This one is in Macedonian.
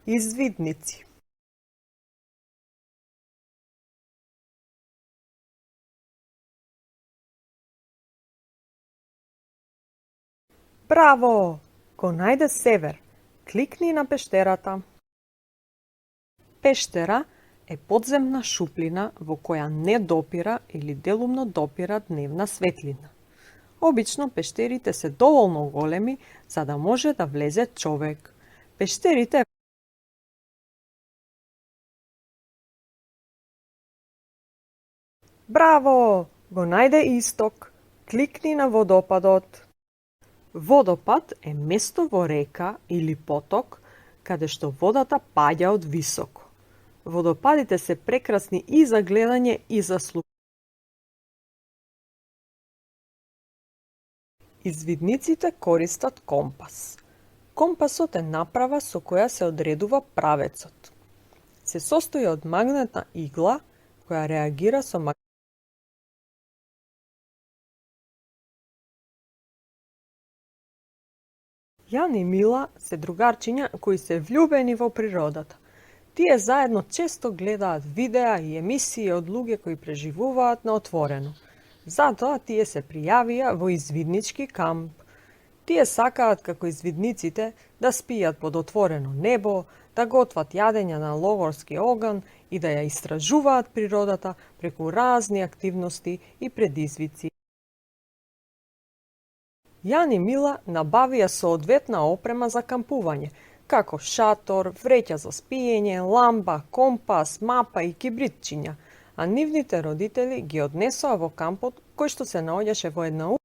Извидници. Браво! Го најде Север. Кликни на пештерата. Пештера е подземна шуплина во која не допира или делумно допира дневна светлина. Обично пештерите се доволно големи за да може да влезе човек. Пештерите Браво! Го најде Исток. Кликни на водопадот. Водопад е место во река или поток каде што водата паѓа од високо. Водопадите се прекрасни и за гледање и за слушање. Извидниците користат компас. Компасот е направа со која се одредува правецот. Се состои од магнетна игла која реагира со Јан и Мила се другарчиња кои се влюбени во природата. Тие заедно често гледаат видеа и емисии од луѓе кои преживуваат на отворено. Затоа тие се пријавија во извиднички камп. Тие сакаат како извидниците да спијат под отворено небо, да готват јадења на логорски оган и да ја истражуваат природата преку разни активности и предизвици. Јан и Мила набавија соодветна опрема за кампување, како шатор, вреќа за спиење, ламба, компас, мапа и кибритчиња, а нивните родители ги однесоа во кампот кој што се наоѓаше во една